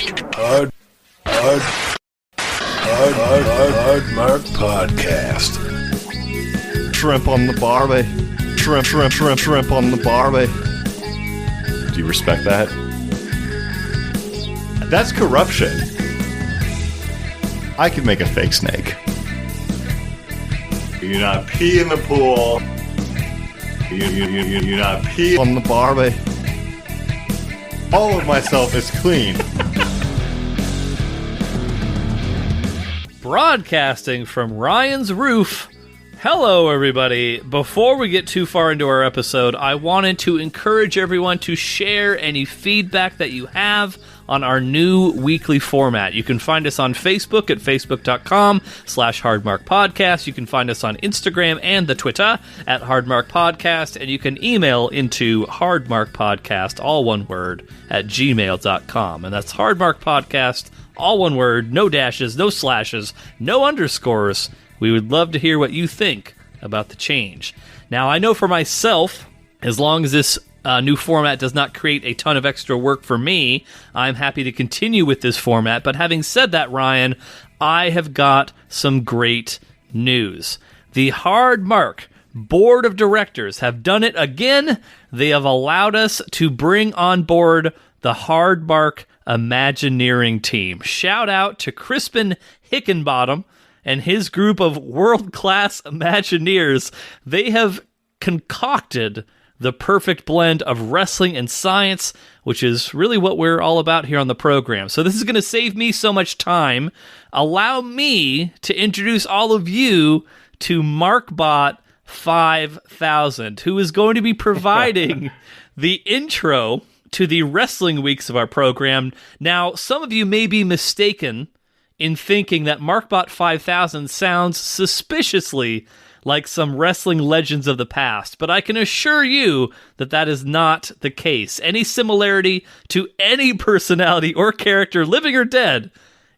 Hard Mark Podcast. Shrimp on the barbie. Shrimp on the barbie. Do you respect that? That's corruption. I could make a fake snake. You do not pee in the pool. You not pee On the barbie. All of myself is clean. Broadcasting from Ryan's roof. Hello, everybody. Before we get too far into our episode, I wanted to encourage everyone to share any feedback that you have on our new weekly format. You can find us on Facebook at facebook.com/hardmarkpodcast. You can find us on Instagram and the Twitter at hardmarkpodcast, and you can email into hardmarkpodcast, all one word, at gmail.com. And that's hardmarkpodcast, all one word, no dashes, no slashes, no underscores. We would love to hear what you think about the change. Now, I know for myself, as long as this new format does not create a ton of extra work for me, I'm happy to continue with this format. But having said that, Ryan, I have got some great news. The Hard Mark Board of Directors have done it again. They have allowed us to bring on board the Hard Mark Imagineering team. Shout out to Crispin Hickenbottom and his group of world-class Imagineers. They have concocted the perfect blend of wrestling and science, which is really what we're all about here on the program. So this is going to save me so much time. Allow me to introduce all of you to MarkBot 5000, who is going to be providing the intro to the wrestling weeks of our program. Now, some of you may be mistaken in thinking that MarkBot 5000 sounds suspiciously like some wrestling legends of the past, but I can assure you that that is not the case. Any similarity to any personality or character, living or dead,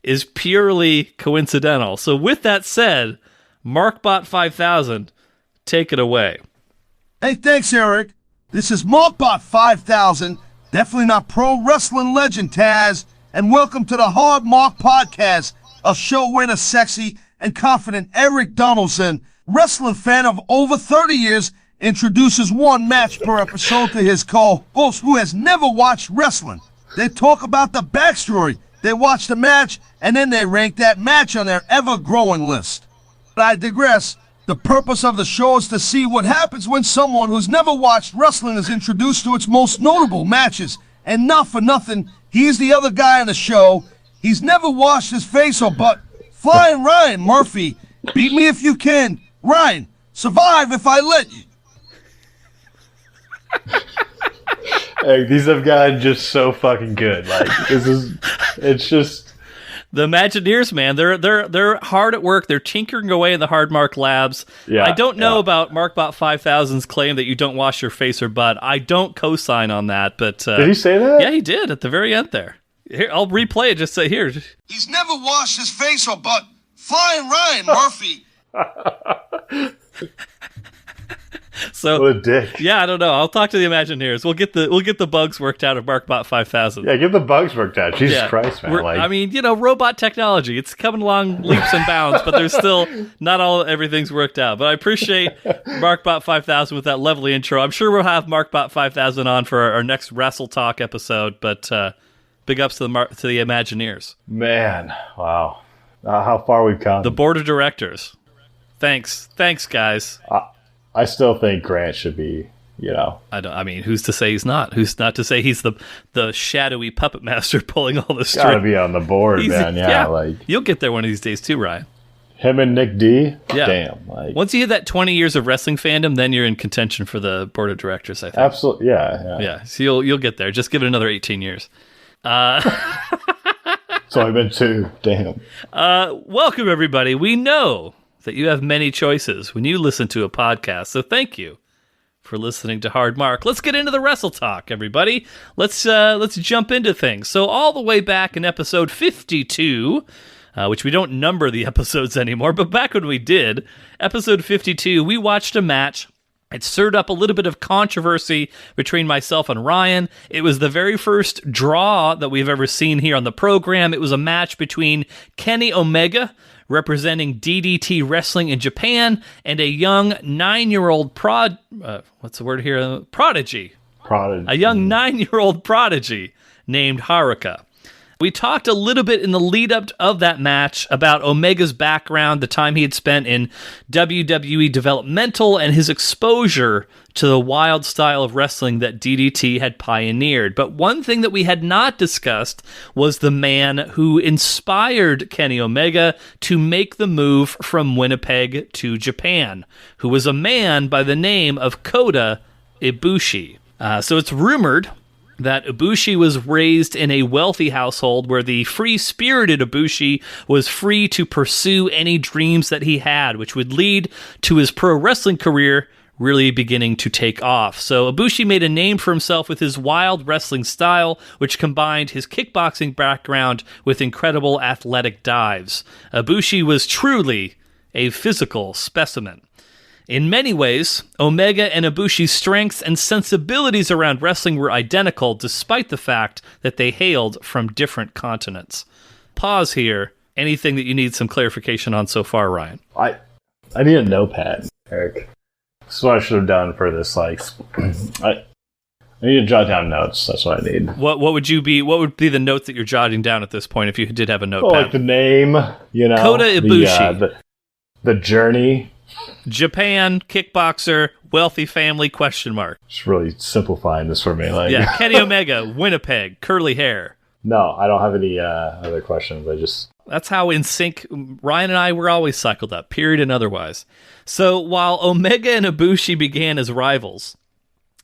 is purely coincidental. So with that said, MarkBot 5000, take it away. Hey, thanks, Eric. This is MarkBot 5000, definitely not pro wrestling legend, Taz, and welcome to the Hard Mark Podcast, a show where the sexy and confident Eric Donaldson, wrestling fan of over 30 years, introduces one match per episode to his co-host who has never watched wrestling. They talk about the backstory, they watch the match, and then they rank that match on their ever-growing list. But I digress. The purpose of the show is to see what happens when someone who's never watched wrestling is introduced to its most notable matches. And not for nothing, he's the other guy on the show. He's never washed his face or butt. Flying Ryan Murphy. Beat me if you can. Ryan, survive if I let you. Hey, these have gotten just so fucking good. Like, it's just... The Imagineers, man, they're hard at work. They're tinkering away in the Hard Mark labs. Yeah, I don't know about MarkBot 5000's claim that you don't wash your face or butt. I don't co-sign on that, but... did he say that? Yeah, he did at the very end there. Here, I'll replay it, just say here. He's never washed his face or butt. Flying Ryan Murphy. So, what a dick. Yeah, I don't know. I'll talk to the Imagineers. We'll get the bugs worked out of MarkBot 5000. Yeah, get the bugs worked out. Jesus Christ, man. I mean, robot technology. It's coming along leaps and bounds, but there's still not everything's worked out. But I appreciate MarkBot 5000 with that lovely intro. I'm sure we'll have MarkBot 5000 on for our next Wrestle Talk episode, but big ups to the Imagineers. Man, wow. How far we've come. The board of directors. Thanks, guys. I still think Grant should be, I mean, who's to say he's not? Who's not to say he's the shadowy puppet master pulling all the strings? Gotta be on the board, man. Yeah, like you'll get there one of these days too, Ryan. Him and Nick D. Yeah. Damn. Like once you hit that 20 years of wrestling fandom, then you're in contention for the board of directors. I think. Absolutely. Yeah. So you'll get there. Just give it another 18 years. It's only been 2. Damn. Welcome, everybody. We know that you have many choices when you listen to a podcast, so thank you for listening to Hard Mark. Let's get into the Wrestle Talk, everybody. Let's jump into things. So all the way back in episode 52, which we don't number the episodes anymore, but back when we did, episode 52, we watched a match It stirred up a little bit of controversy between myself and Ryan. It was the very first draw that we've ever seen here on the program. It was a match between Kenny Omega, representing DDT Wrestling in Japan, and a young 9-year-old prodigy. A young 9-year-old prodigy named Haruka. We talked a little bit in the lead-up of that match about Omega's background, the time he had spent in WWE developmental, and his exposure to the wild style of wrestling that DDT had pioneered. But one thing that we had not discussed was the man who inspired Kenny Omega to make the move from Winnipeg to Japan, who was a man by the name of Kota Ibushi. So it's rumored that Ibushi was raised in a wealthy household where the free-spirited Ibushi was free to pursue any dreams that he had, which would lead to his pro wrestling career really beginning to take off. So Ibushi made a name for himself with his wild wrestling style, which combined his kickboxing background with incredible athletic dives. Ibushi was truly a physical specimen. In many ways, Omega and Ibushi's strengths and sensibilities around wrestling were identical, despite the fact that they hailed from different continents. Pause here. Anything that you need some clarification on so far, Ryan? I need a notepad, Eric. This is what I should have done for this. I need to jot down notes. That's what I need. What would be the notes that you're jotting down at this point if you did have a notepad? Like the name, Kota Ibushi. The journey. Japan, kickboxer, wealthy family, question mark. Just really simplifying this for me. Yeah, Kenny Omega, Winnipeg, curly hair. No, I don't have any other questions. That's how in sync Ryan and I were always cycled up, period and otherwise. So while Omega and Ibushi began as rivals,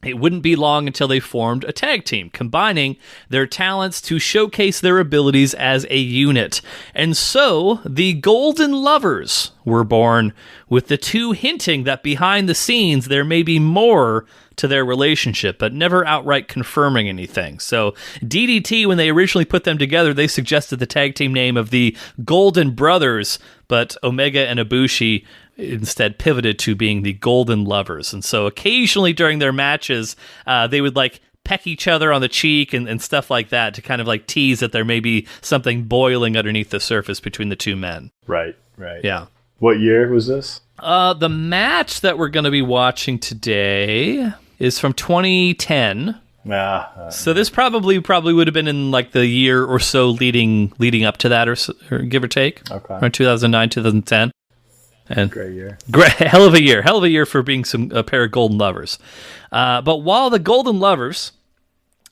it wouldn't be long until they formed a tag team, combining their talents to showcase their abilities as a unit. And so, the Golden Lovers were born, with the two hinting that behind the scenes there may be more to their relationship, but never outright confirming anything. So, DDT, when they originally put them together, they suggested the tag team name of the Golden Brothers, but Omega and Ibushi instead pivoted to being the Golden Lovers. And so occasionally during their matches, they would peck each other on the cheek and stuff like that to kind of tease that there may be something boiling underneath the surface between the two men. Right. Yeah. What year was this? The match that we're going to be watching today is from 2010. So this probably would have been in the year or so leading up to that, or give or take. Okay. Around 2009, 2010. And great year. Hell of a year for being a pair of Golden Lovers. But while the Golden Lovers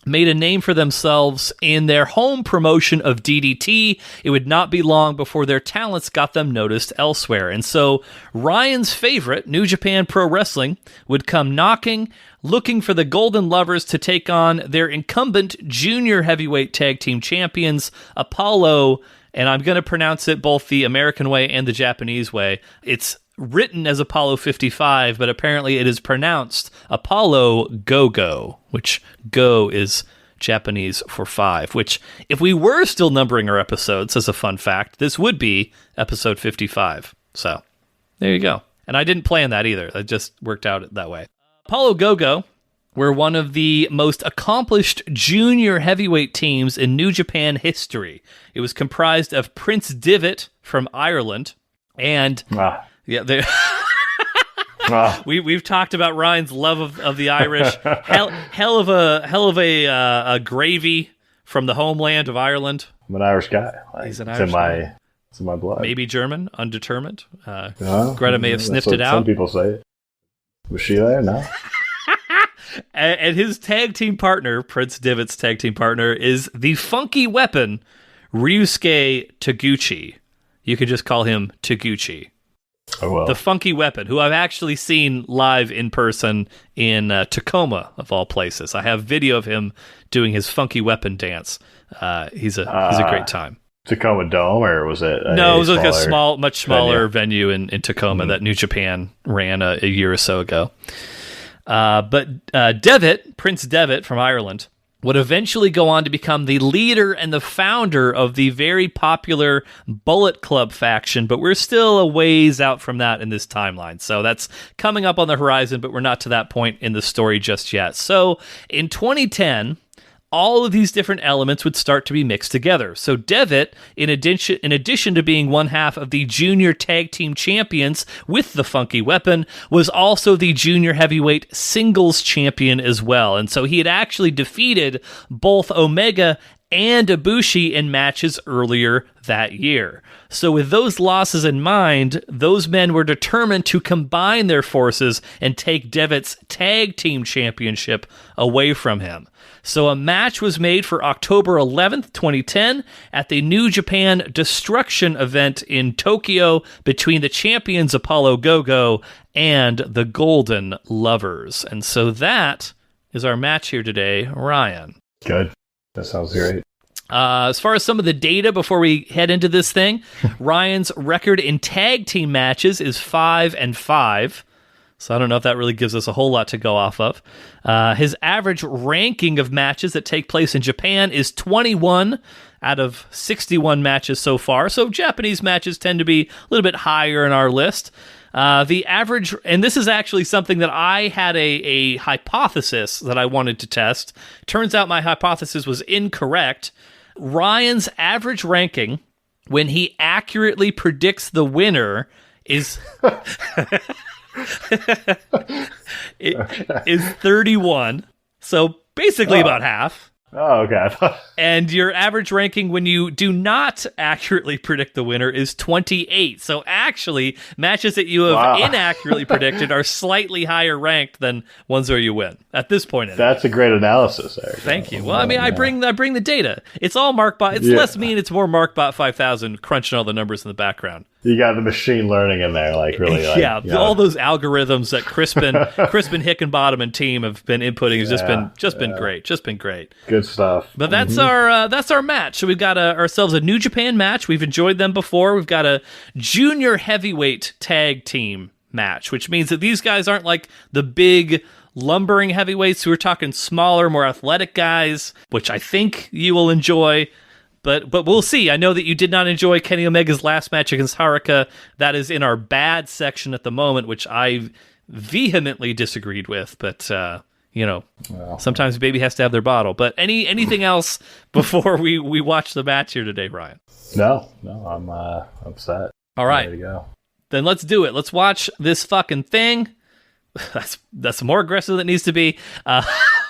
made a name for themselves in their home promotion of DDT, it would not be long before their talents got them noticed elsewhere. And so Ryan's favorite, New Japan Pro Wrestling, would come knocking, looking for the Golden Lovers to take on their incumbent junior heavyweight tag team champions, Apollo, and I'm going to pronounce it both the American way and the Japanese way. It's written as Apollo 55, but apparently it is pronounced Apollo Go-Go, which go is Japanese for 5, which if we were still numbering our episodes, as a fun fact, this would be episode 55. So there you go. And I didn't plan that either. That just worked out that way. Apollo Go-Go were one of the most accomplished junior heavyweight teams in New Japan history. It was comprised of Prince Devitt from Ireland, and we've talked about Ryan's love of the Irish. hell of a gravy from the homeland of Ireland. I'm an Irish guy. He's an Irish guy. It's in my blood. Maybe German, undetermined. Greta may have sniffed it out. Some people say it. Was she there? No. And his tag team partner, Prince Devitt's tag team partner, is the funky weapon, Ryosuke Taguichi. You could just call him Taguichi. Oh, well. The funky weapon, who I've actually seen live in person in Tacoma, of all places. I have video of him doing his funky weapon dance. He's a great time. Tacoma Dome, or was it? No, it was like a much smaller venue in Tacoma that New Japan ran a year or so ago. But Devitt, Prince Devitt from Ireland, would eventually go on to become the leader and the founder of the very popular Bullet Club faction, but we're still a ways out from that in this timeline. So that's coming up on the horizon, but we're not to that point in the story just yet. So in 2010, all of these different elements would start to be mixed together. So Devitt, in addition to being one half of the junior tag team champions with the funky weapon, was also the junior heavyweight singles champion as well. And so he had actually defeated both Omega and Ibushi in matches earlier that year. So with those losses in mind, those men were determined to combine their forces and take Devitt's tag team championship away from him. So a match was made for October 11th, 2010 at the New Japan Destruction event in Tokyo between the champions Apollo Go-Go and the Golden Lovers. And so that is our match here today, Ryan. Good. That sounds great. As far as some of the data before we head into this thing, Ryan's record in tag team matches is 5-5. So I don't know if that really gives us a whole lot to go off of. His average ranking of matches that take place in Japan is 21 out of 61 matches so far. So Japanese matches tend to be a little bit higher in our list. The average, and this is actually something that I had a hypothesis that I wanted to test. Turns out my hypothesis was incorrect. Ryan's average ranking, when he accurately predicts the winner, is... is 31, so basically about half. Oh, okay. And your average ranking when you do not accurately predict the winner is 28. So actually, matches that you have inaccurately predicted are slightly higher ranked than ones where you win at this point. That's a great analysis, Eric. Thank you. Well, I mean, I bring the data. It's all MarkBot. It's less me and it's more MarkBot 5000 crunching all the numbers in the background. You got the machine learning in there, like really. Like, yeah, all those algorithms that Crispin, Hickenbottom, and team have been inputting has just been great. Just been great. Good stuff. But that's our match. So we've got ourselves a New Japan match. We've enjoyed them before. We've got a junior heavyweight tag team match, which means that these guys aren't like the big lumbering heavyweights. We're talking smaller, more athletic guys, which I think you will enjoy. But we'll see. I know that you did not enjoy Kenny Omega's last match against Haruka. That is in our bad section at the moment, which I vehemently disagreed with. But, sometimes baby has to have their bottle. But anything else before we watch the match here today, Ryan? No, I'm set. All right. Ready to go. Then let's do it. Let's watch this fucking thing. That's more aggressive than it needs to be.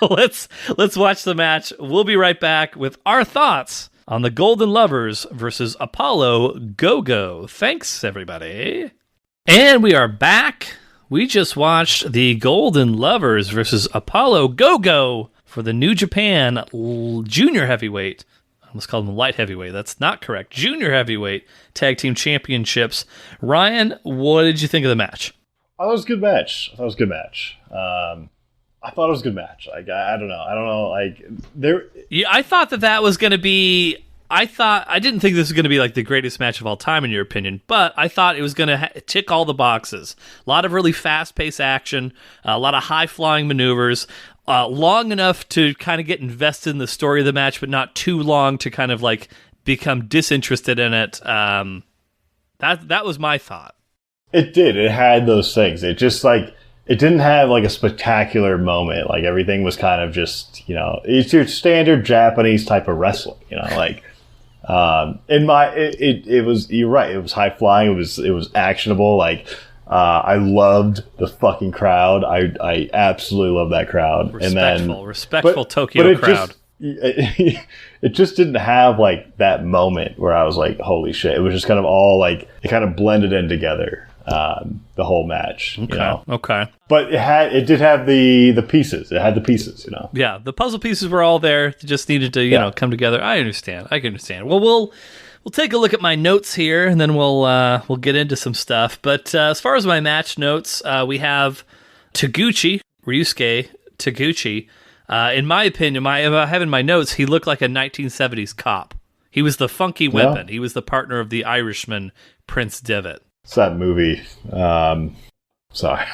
Let's watch the match. We'll be right back with our thoughts on the Golden Lovers versus Apollo Go-Go. Thanks, everybody. And we are back. We just watched the Golden Lovers versus Apollo Go-Go for the New Japan Junior Heavyweight. I almost called them light heavyweight. That's not correct. Junior Heavyweight Tag Team Championships. Ryan, what did you think of the match? I thought it was a good match. I thought it was a good match. Like, I don't know. Like, there. Yeah, I thought that was going to be. I didn't think this was going to be like the greatest match of all time, in your opinion, but I thought it was going to tick all the boxes. A lot of really fast-paced action, a lot of high-flying maneuvers, long enough to kind of get invested in the story of the match, but not too long to kind of like become disinterested in it. That was my thought. It did. It had those things. It just like. It didn't have like a spectacular moment. Like everything was kind of just, it's your standard Japanese type of wrestling, like, it was, you're right. It was high flying. It was actionable. Like, I loved the fucking crowd. I absolutely love that crowd. Respectful Tokyo crowd. It just didn't have like that moment where I was like, holy shit. It was just kind of all like, it kind of blended in together. The whole match. Okay. But it did have the pieces. It had the pieces, Yeah, the puzzle pieces were all there. They just needed to, come together. I understand. I can understand. Well, we'll take a look at my notes here, and then we'll get into some stuff. But as far as my match notes, we have Taguichi, Ryosuke Taguichi. In my opinion, I have in my notes, he looked like a 1970s cop. He was the funky weapon. He was the partner of the Irishman, Prince Devitt. It's that movie. Sorry.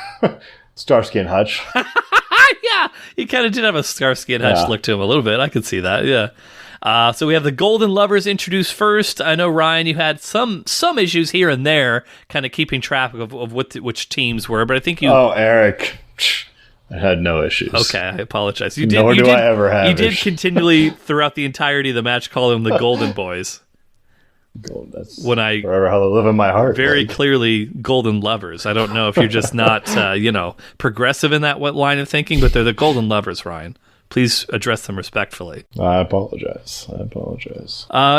Starsky and Hutch. Yeah, he kind of did have a Starsky and Hutch look to him a little bit. I could see that, yeah. So we have the Golden Lovers introduced first. I know, Ryan, you had some issues here and there, kind of keeping track of which teams were, but I think you... Oh, Eric. I had no issues. Okay, I apologize. Nor do I ever have. You did continually, throughout the entirety of the match, call them the Golden Boys. That's when I forever how they live in my heart. Very clearly Golden Lovers. I don't know if you're just not, progressive in that line of thinking, but they're the Golden Lovers, Ryan. Please address them respectfully. I apologize.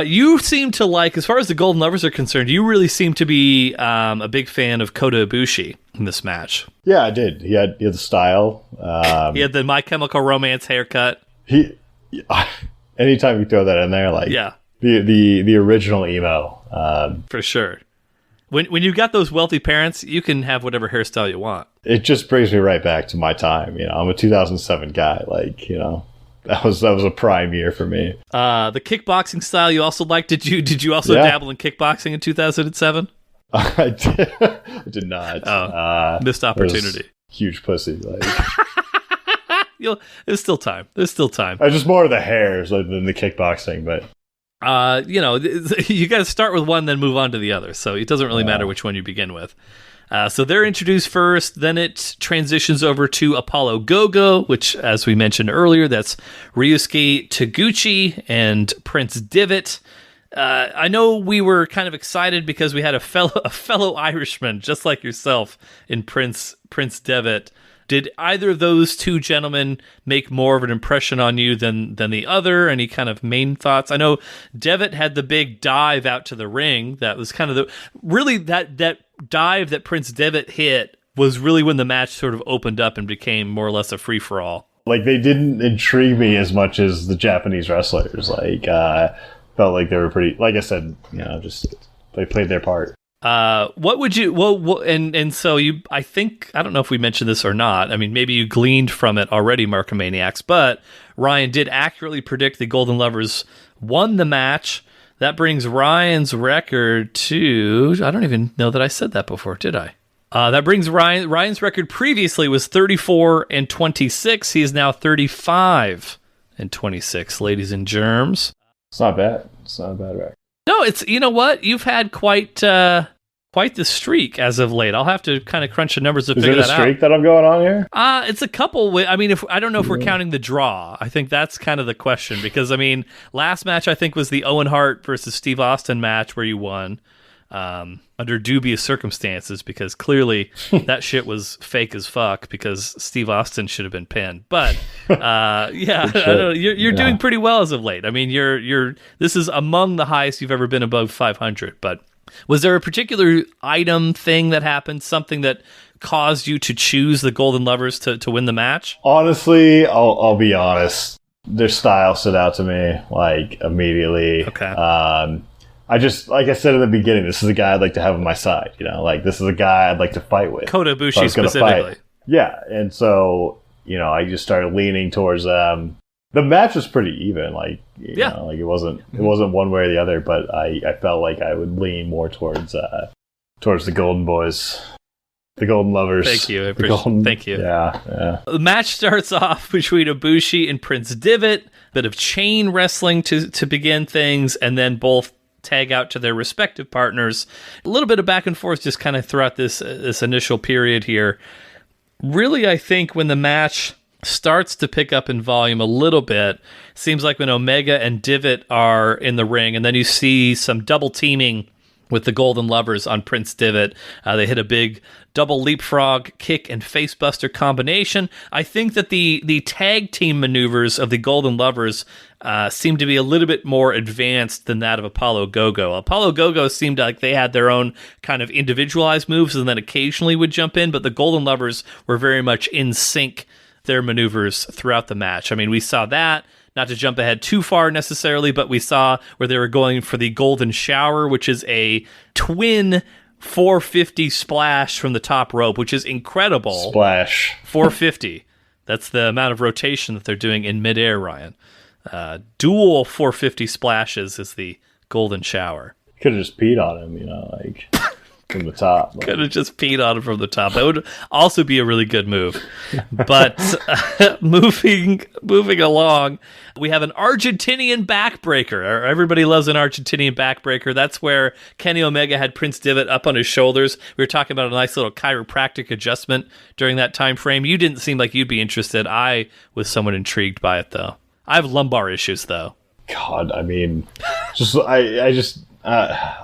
You seem to like, as far as the Golden Lovers are concerned, you really seem to be a big fan of Kota Ibushi in this match. Yeah, I did. He had the style. He had the My Chemical Romance haircut. Anytime you throw that in there, the original emo. For sure. When you got those wealthy parents, you can have whatever hairstyle you want. It just brings me right back to my time. I'm a 2007 guy. That was a prime year for me. The kickboxing style you also liked. Did you also dabble in kickboxing in 2007? I did not. Oh, missed opportunity. Huge pussy. There's still time. I just more of the hairs than the kickboxing, but. You got to start with one, then move on to the other. So it doesn't really matter which one you begin with. So they're introduced first, then it transitions over to Apollo Go-Go, which, as we mentioned earlier, that's Ryosuke Taguichi and Prince Devitt. I know we were kind of excited because we had a fellow Irishman, just like yourself, in Prince Devitt. Did either of those two gentlemen make more of an impression on you than the other? Any kind of main thoughts? I know Devitt had the big dive out to the ring. That was kind of that dive that Prince Devitt hit was really when the match sort of opened up and became more or less a free-for-all. They didn't intrigue me as much as the Japanese wrestlers. Felt like they were pretty, like I said, just they played their part. What would you, and so I think, I don't know if we mentioned this or not. I mean, maybe you gleaned from it already, Markomaniacs, but Ryan did accurately predict the Golden Lovers won the match. That brings Ryan's record to, I don't even know that I said that before, did I? That brings Ryan's record previously was 34-26. He is now 35-26, ladies and germs. It's not bad. It's not a bad record. No, it's, you know what? You've had quite the streak as of late. I'll have to kind of crunch the numbers to figure that out. Is it a streak that I'm going on here? It's a couple. I mean, I don't know if we're counting the draw. I think that's kind of the question because, I mean, last match I think was the Owen Hart versus Steve Austin match where you won under dubious circumstances because clearly that shit was fake as fuck because Steve Austin should have been pinned. But I don't know. You're doing pretty well as of late. I mean, this is among the highest you've ever been above 500. But was there a particular item thing that happened, something that caused you to choose the Golden Lovers to win the match? Honestly, I'll be honest. Their style stood out to me immediately. Okay. I just, like I said in the beginning, this is a guy I'd like to have on my side. This is a guy I'd like to fight with. Kota Ibushi specifically. Yeah, and so I just started leaning towards them. The match was pretty even. It wasn't one way or the other, but I felt like I would lean more towards the Golden Boys. The Golden Lovers. Thank you. Thank you. Yeah. The match starts off between Ibushi and Prince Devitt. Bit of chain wrestling to begin things, and then both tag out to their respective partners. A little bit of back and forth just kind of throughout this initial period here. Really, I think when the match starts to pick up in volume a little bit, seems like when Omega and Devitt are in the ring, and then you see some double teaming with the Golden Lovers on Prince Devitt. They hit a big double leapfrog kick and facebuster combination. I think that the tag team maneuvers of the Golden Lovers seem to be a little bit more advanced than that of Apollo Go-Go. Apollo Go-Go seemed like they had their own kind of individualized moves and then occasionally would jump in, but the Golden Lovers were very much in sync their maneuvers throughout the match. I mean, we saw that. Not to jump ahead too far necessarily, but we saw where they were going for the Golden Shower, which is a twin 450 splash from the top rope, which is incredible. Splash. 450. That's the amount of rotation that they're doing in midair, Ryan. Dual 450 splashes is the Golden Shower. Could have just peed on him, from the top. Could have just peed on him from the top. That would also be a really good move. But moving along, we have an Argentinian backbreaker. Everybody loves an Argentinian backbreaker. That's where Kenny Omega had Prince Devitt up on his shoulders. We were talking about a nice little chiropractic adjustment during that time frame. You didn't seem like you'd be interested. I was somewhat intrigued by it, though. I have lumbar issues, though. God, I mean, I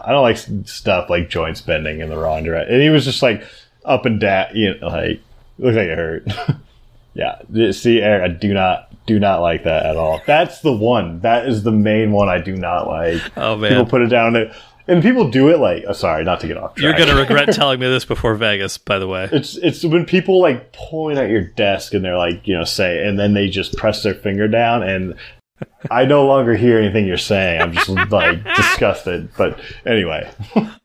don't like stuff like joints bending in the wrong direction. And he was just like up and down, like looked like it hurt. Yeah, see, Eric, I do not like that at all. That's the one. That is the main one I do not like. Oh man, people put it down there, and people do it like. Sorry, not to get off track. You're gonna regret telling me this before Vegas, by the way. It's when people like point at your desk and they're like, say, and then they just press their finger down and. I no longer hear anything you're saying. I'm just like disgusted. But anyway,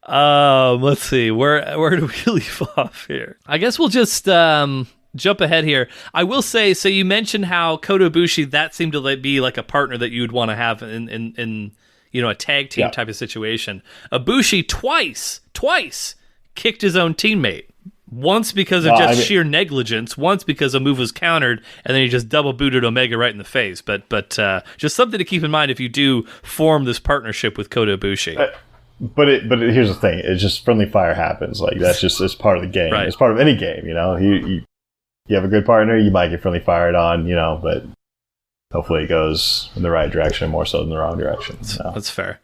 let's see. Where do we leave off here? I guess we'll just jump ahead here. I will say. So you mentioned how Kota Ibushi, that seemed to be like a partner that you would want to have in a tag team type of situation. Ibushi twice kicked his own teammate. Once because of sheer negligence, once because a move was countered, and then he just double booted Omega right in the face. But just something to keep in mind if you do form this partnership with Kota Ibushi. But here's the thing: it's just friendly fire happens. Like it's part of the game. Right. It's part of any game. You have a good partner, you might get friendly fired on. But hopefully it goes in the right direction more so than the wrong direction. That's fair.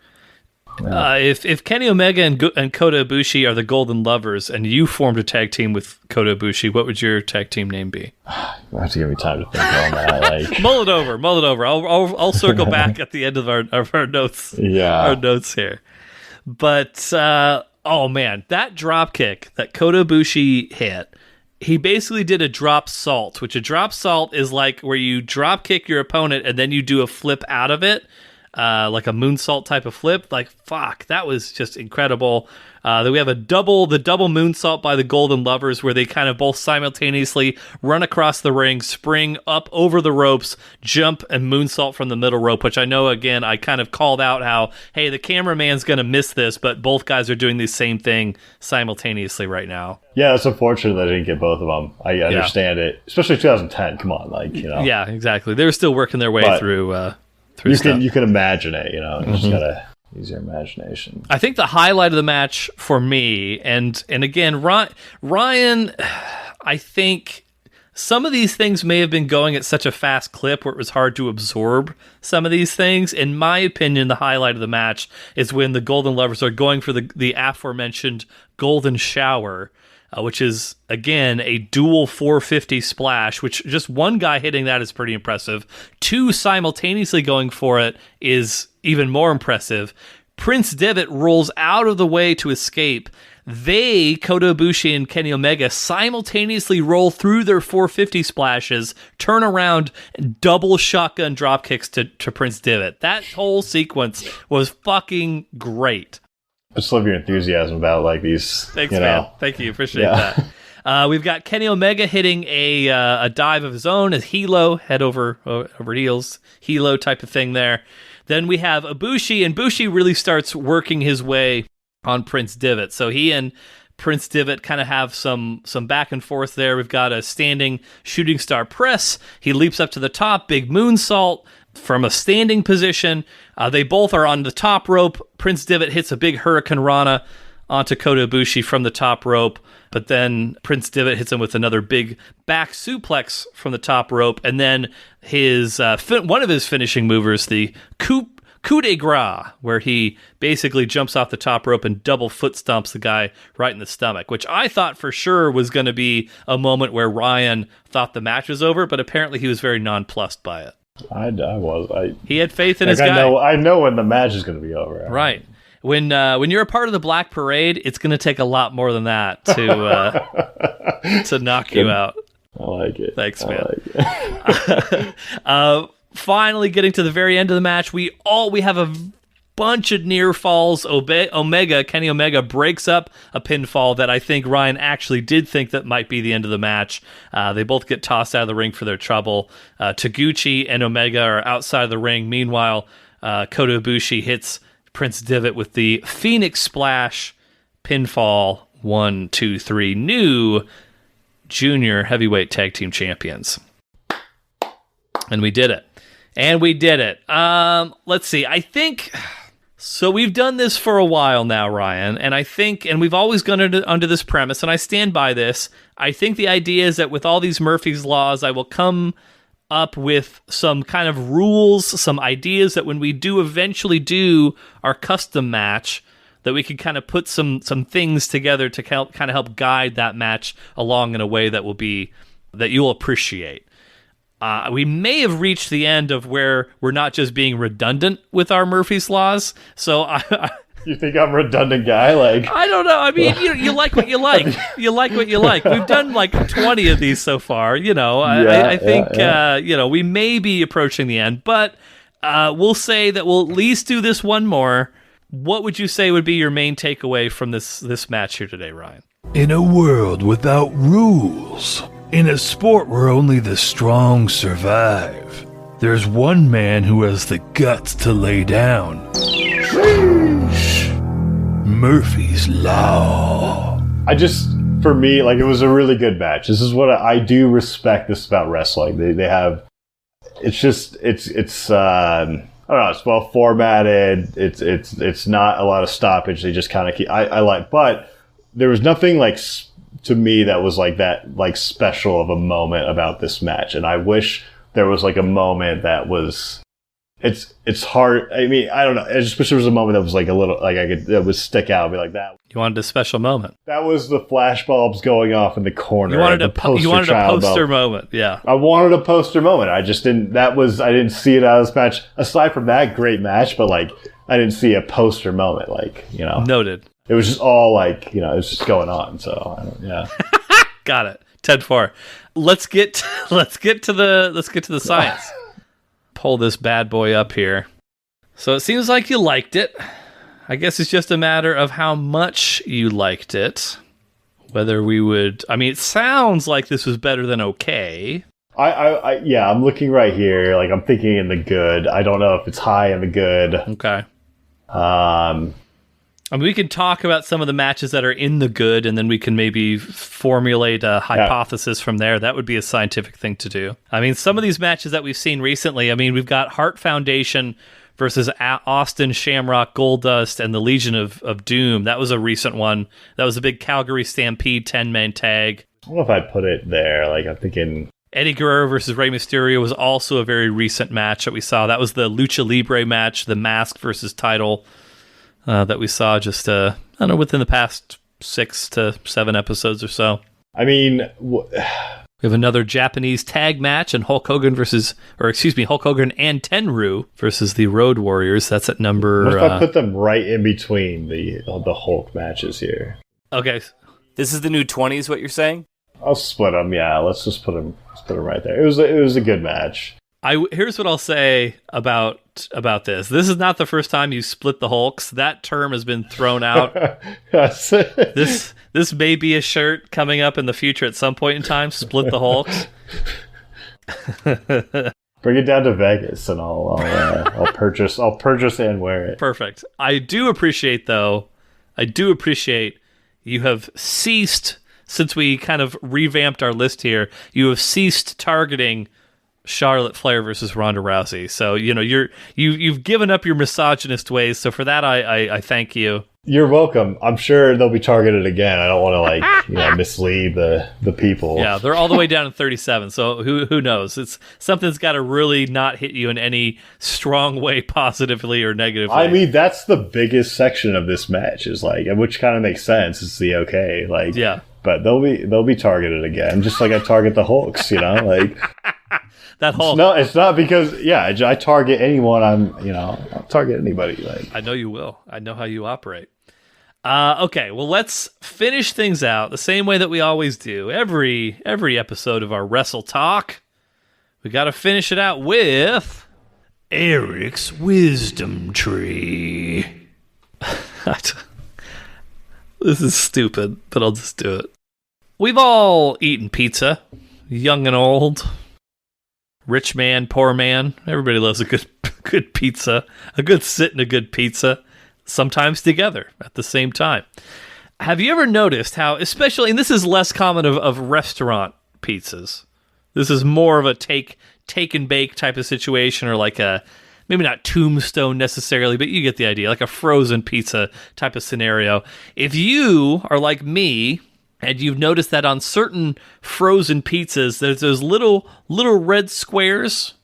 Yeah. If Kenny Omega and Kota Ibushi are the Golden Lovers, and you formed a tag team with Kota Ibushi, what would your tag team name be? You have to give me time to think on that. Like mull it over. I'll circle back at the end of our notes. Yeah, our notes here. But oh man, that drop kick that Kota Ibushi hit. He basically did a drop salt, which a drop salt is like where you drop kick your opponent and then you do a flip out of it. Like a moonsault type of flip. Like, fuck, that was just incredible. Then we have the double moonsault by the Golden Lovers where they kind of both simultaneously run across the ring, spring up over the ropes, jump, and moonsault from the middle rope, which I know, again, I kind of called out how, hey, the cameraman's going to miss this, but both guys are doing the same thing simultaneously right now. Yeah, it's unfortunate that I didn't get both of them. I understand it, especially 2010. Come on, Yeah, exactly. They were still working their way through you can imagine it, You just gotta use your imagination. I think the highlight of the match for me, and again, Ryan, I think some of these things may have been going at such a fast clip where it was hard to absorb some of these things. In my opinion, the highlight of the match is when the Golden Lovers are going for the aforementioned Golden Shower, which is, again, a dual 450 splash, which just one guy hitting that is pretty impressive. Two simultaneously going for it is even more impressive. Prince Devitt rolls out of the way to escape. They, Kota Ibushi and Kenny Omega, simultaneously roll through their 450 splashes, turn around, and double shotgun drop kicks to Prince Devitt. That whole sequence was fucking great. I just love your enthusiasm about these. Thanks, man. Thank you. Appreciate that. We've got Kenny Omega hitting a dive of his own, a helo, head over heels, helo type of thing there. Then we have Ibushi, and Ibushi really starts working his way on Prince Devitt. So he and Prince Devitt kind of have some back and forth there. We've got a standing shooting star press. He leaps up to the top, big moonsault from a standing position. They both are on the top rope. Prince Devitt hits a big Hurricane Rana onto Kota Ibushi from the top rope, but then Prince Devitt hits him with another big back suplex from the top rope, and then his one of his finishing movers, the coup de grace, where he basically jumps off the top rope and double foot stomps the guy right in the stomach, which I thought for sure was going to be a moment where Ryan thought the match was over, but apparently he was very nonplussed by it. He had faith in his guy. I know when the match is going to be over. Right. When you're a part of the Black Parade, it's going to take a lot more than that to knock you out. I like it. Thanks, man. I like it. Finally, getting to the very end of the match, we have a bunch of near falls. Kenny Omega breaks up a pinfall that I think Ryan actually did think that might be the end of the match. They both get tossed out of the ring for their trouble. Taguichi and Omega are outside of the ring. Meanwhile, Kota Ibushi hits Prince Devitt with the Phoenix Splash pinfall 1, 2, 3 new junior heavyweight tag team champions. And we did it. Let's see. I think... So we've done this for a while now, Ryan, and I think, and we've always gone under this premise, and I stand by this. I think the idea is that with all these Murphy's Laws, I will come up with some kind of rules, some ideas that when we do eventually do our custom match, that we can kind of put some things together to kind of help guide that match along in a way that you'll appreciate. We may have reached the end of where we're not just being redundant with our Murphy's Laws. So you think I'm a redundant guy? Like, I don't know. I mean, you like what you like. You like what you like. We've done like 20 of these so far. I think we may be approaching the end, but we'll say that we'll at least do this one more. What would you say would be your main takeaway from this match here today, Ryan? In a world without rules, in a sport where only the strong survive, there's one man who has the guts to lay down. Murphy's Law. For me, like, it was a really good match. This is what I do respect this about wrestling. They have, it's I don't know, it's well formatted. It's not a lot of stoppage. They just kind of keep, I like, but there was nothing like, to me, that was like that, like, special of a moment about this match. And I wish there was like a moment that was, it's hard. I mean, I don't know. I just wish there was a moment that was like a little, like that would stick out and be like that. You wanted a special moment. That was the flashbulbs going off in the corner. You wanted a poster moment. Yeah. I wanted a poster moment. I just didn't, I didn't see it out of this match. Aside from that, great match, but like, I didn't see a poster moment, like, Noted. It was just all like, it was just going on. So, yeah. Got it. 10-4. Let's get to the science. Pull this bad boy up here. So it seems like you liked it. I guess it's just a matter of how much you liked it. Whether we would, it sounds like this was better than okay. I'm looking right here. Like, I'm thinking in the good. I don't know if it's high in the good. Okay. We can talk about some of the matches that are in the good, and then we can maybe formulate a hypothesis from there. That would be a scientific thing to do. Some of these matches that we've seen recently, we've got Heart Foundation versus Austin, Shamrock, Goldust, and the Legion of Doom. That was a recent one. That was a big Calgary Stampede 10-man tag. I don't know if I'd put it there. Like, I'm thinking... Eddie Guerrero versus Rey Mysterio was also a very recent match that we saw. That was the Lucha Libre match, the Mask versus title that we saw just, within the past 6 to 7 episodes or so. We have another Japanese tag match, and Hulk Hogan and Tenryu versus the Road Warriors. That's at number... What if I put them right in between the Hulk matches here? Okay. This is the new 20s, what you're saying? I'll split them, yeah. Let's just put them right there. It was a good match. Here's what I'll say about this. This is not the first time you split the Hulks. That term has been thrown out. This may be a shirt coming up in the future at some point in time. Split the Hulks. Bring it down to Vegas, and I'll purchase and wear it. Perfect. I do appreciate you have ceased, since we kind of revamped our list here. You have ceased targeting Charlotte Flair versus Ronda Rousey. So, you've given up your misogynist ways. So for that, I thank you. You're welcome. I'm sure they'll be targeted again. I don't want to mislead the people. Yeah, they're all the way down to 37. So who knows? It's something's got to really not hit you in any strong way, positively or negatively. That's the biggest section of this match, is like, which kind of makes sense. It's the okay, like, yeah. But they'll be targeted again, just like I target the Hulks. Like. That Hulk. No, it's not because, I target anyone. I'll target anybody. Like, I know you will. I know how you operate. Okay, well, let's finish things out the same way that we always do. Every episode of our Wrestle Talk, we got to finish it out with Eric's Wisdom Tree. This is stupid, but I'll just do it. We've all eaten pizza, young and old. Rich man, poor man, everybody loves a good pizza, a good sit and a good pizza, sometimes together at the same time. Have you ever noticed how, especially, and this is less common of restaurant pizzas. This is more of a take and bake type of situation, or like a, maybe not tombstone necessarily, but you get the idea, like a frozen pizza type of scenario. If you are like me, and you've noticed that on certain frozen pizzas, there's those little red squares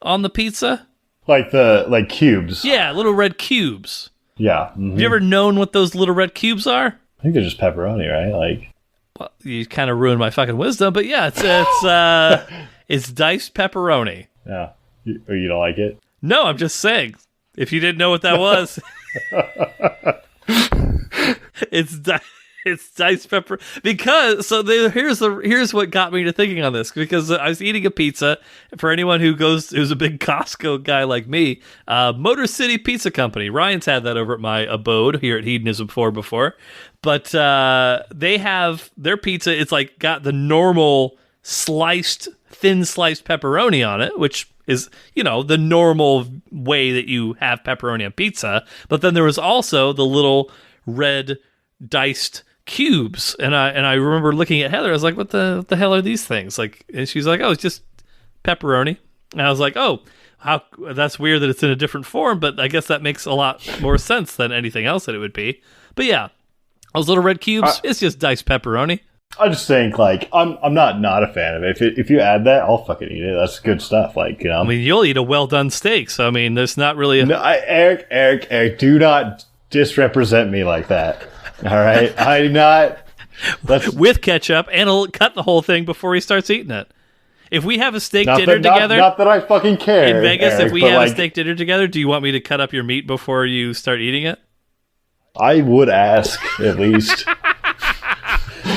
on the pizza. Like cubes. Yeah, little red cubes. Yeah. Mm-hmm. Have you ever known what those little red cubes are? I think they're just pepperoni, right? Like, well, you kind of ruined my fucking wisdom, but yeah, it's diced pepperoni. Yeah. You don't like it? No, I'm just saying. If you didn't know what that was, it's diced pepper. Because here's what got me to thinking on this. Because I was eating a pizza. For anyone who's a big Costco guy like me, Motor City Pizza Company. Ryan's had that over at my abode here at Hedonism before. But they have their pizza. It's like got the normal thin sliced pepperoni on it, which is, the normal way that you have pepperoni on pizza. But then there was also the little red diced cubes, and I remember looking at Heather. I was like, "What the hell are these things?" Like, and she's like, "Oh, it's just pepperoni." And I was like, "Oh, how that's weird that it's in a different form, but I guess that makes a lot more sense than anything else that it would be." But yeah, those little red cubes, it's just diced pepperoni. I just think, like, I'm not a fan of it. If you add that, I'll fucking eat it. That's good stuff. Like, I mean, you'll eat a well done steak. So I mean, there's not really Eric, do not disrepresent me like that. All right, I'm not. With ketchup, and he'll cut the whole thing before he starts eating it. If we have a steak dinner together, not that I fucking care. In Vegas, Eric, if we have a steak dinner together, do you want me to cut up your meat before you start eating it? I would ask at least.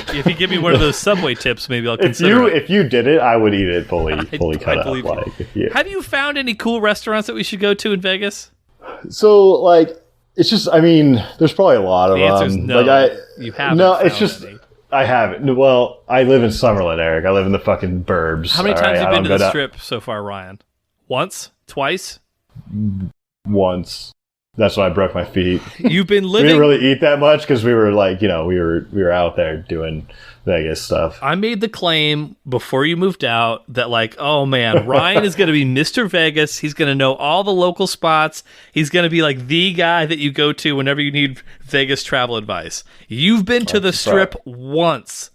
If you give me one of those Subway tips, maybe I'll consider If you did it, I would eat it fully cut up. Like, have you found any cool restaurants that we should go to in Vegas? So, like, it's just, I mean, there's probably a lot of them. No, like, you haven't. No, it's just, any. I haven't. Well, I live in Summerlin, Eric. I live in the fucking burbs. How many times have you been to the Strip so far, Ryan? Once? Twice? Once. That's why I broke my feet. You've been living. We didn't really eat that much because we were like, we were out there doing Vegas stuff. I made the claim before you moved out that, like, oh man, Ryan is going to be Mr. Vegas. He's going to know all the local spots. He's going to be like the guy that you go to whenever you need Vegas travel advice. You've been to the Strip once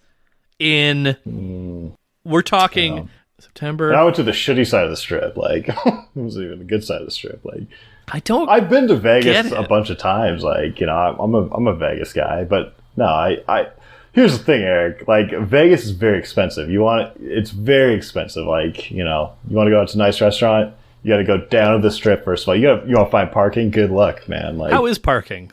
we're talking September. And I went to the shitty side of the Strip. Like, it wasn't even the good side of the Strip. Like, I've been to Vegas a bunch of times. Like, I'm a Vegas guy, but no, I here's the thing, Eric. Like, Vegas is very expensive. It's very expensive. Like, you want to go out to a nice restaurant, you got to go down to the Strip first of all. You want to find parking. Good luck, man. Like, how is parking?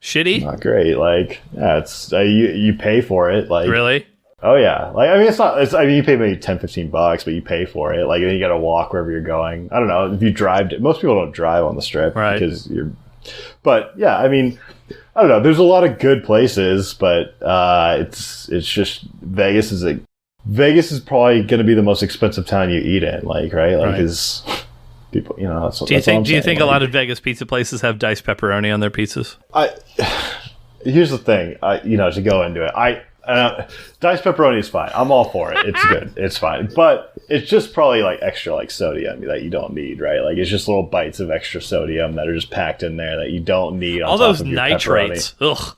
Shitty? Not great. Like, yeah, it's you pay for it. Like, really? Oh yeah, like, I mean, it's not. I mean, you pay maybe $10-15, but you pay for it. Like, then you got to walk wherever you're going. I don't know if you drive. Most people don't drive on the Strip, right? Because you're. But yeah, I mean, I don't know. There's a lot of good places, but it's just Vegas is probably going to be the most expensive town you eat in. Like, right? Like, because people, That's, do you think a lot of Vegas pizza places have diced pepperoni on their pizzas? Here's the thing. To go into it, diced pepperoni is fine. I'm all for it. It's good. It's fine. But it's just probably like extra like sodium that you don't need, right? Like, it's just little bites of extra sodium that are just packed in there that you don't need. All those nitrates. Ugh.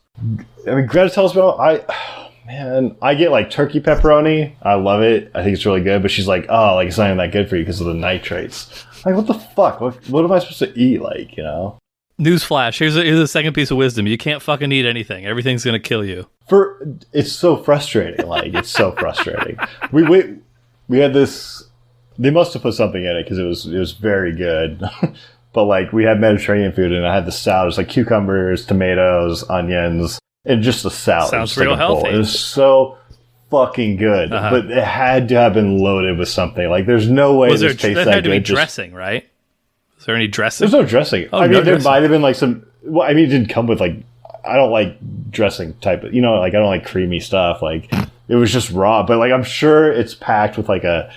I mean, Greta tells me I get like turkey pepperoni. I love it. I think it's really good. But she's like, oh, like, it's not even that good for you because of the nitrates. Like, what the fuck? What am I supposed to eat? Like, Newsflash. Here's a second piece of wisdom. You can't fucking eat anything. Everything's gonna kill you. It's so frustrating. Like, it's so frustrating. We had this. They must have put something in it because it was very good. But like, we had Mediterranean food, and I had the salad. It was like cucumbers, tomatoes, onions, and just a salad. Sounds real healthy. It was so fucking good, but it had to have been loaded with something. Like, there's no way this tastes that good. There had to be dressing, right? Is there any dressing? There's no dressing. Oh, I mean, there might have been like some. Well, I mean, it didn't come with like. I don't like dressing type of. Like, I don't like creamy stuff. Like, it was just raw. But like, I'm sure it's packed with like a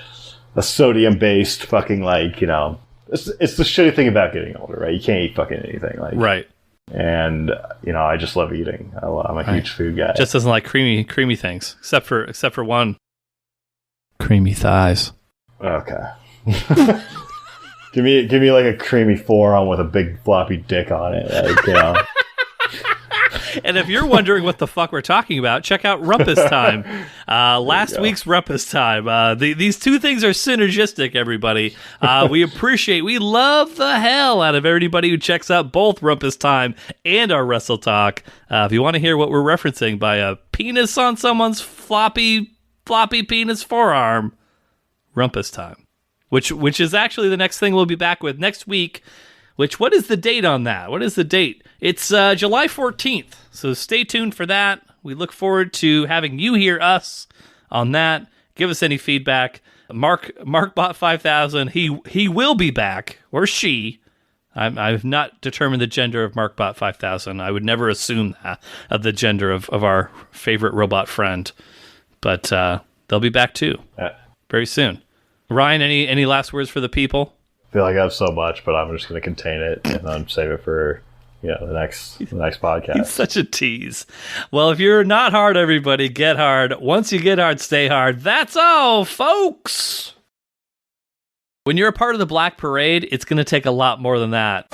sodium based fucking, like, It's the shitty thing about getting older, right? You can't eat fucking anything. Like, right. And, I just love eating. I'm a huge food guy. Just doesn't like creamy things, except for one. Creamy thighs. Okay. give me like a creamy forearm with a big floppy dick on it. And if you're wondering what the fuck we're talking about, check out Rumpus Time. Last week's Rumpus Time. These two things are synergistic, everybody. We love the hell out of everybody who checks out both Rumpus Time and our Wrestle Talk. If you want to hear what we're referencing by a penis on someone's floppy penis forearm, Rumpus Time. Which is actually the next thing we'll be back with next week. What is the date on that? What is the date? It's July 14th, so stay tuned for that. We look forward to having you hear us on that. Give us any feedback. Markbot 5000, he will be back, or she. I've not determined the gender of Markbot 5000. I would never assume that of the gender of our favorite robot friend, but they'll be back too very soon. Ryan, any last words for the people? I feel like I have so much, but I'm just going to contain it and then save it for the next podcast. It's such a tease. Well, if you're not hard, everybody, get hard. Once you get hard, stay hard. That's all, folks. When you're a part of the Black Parade, it's going to take a lot more than that.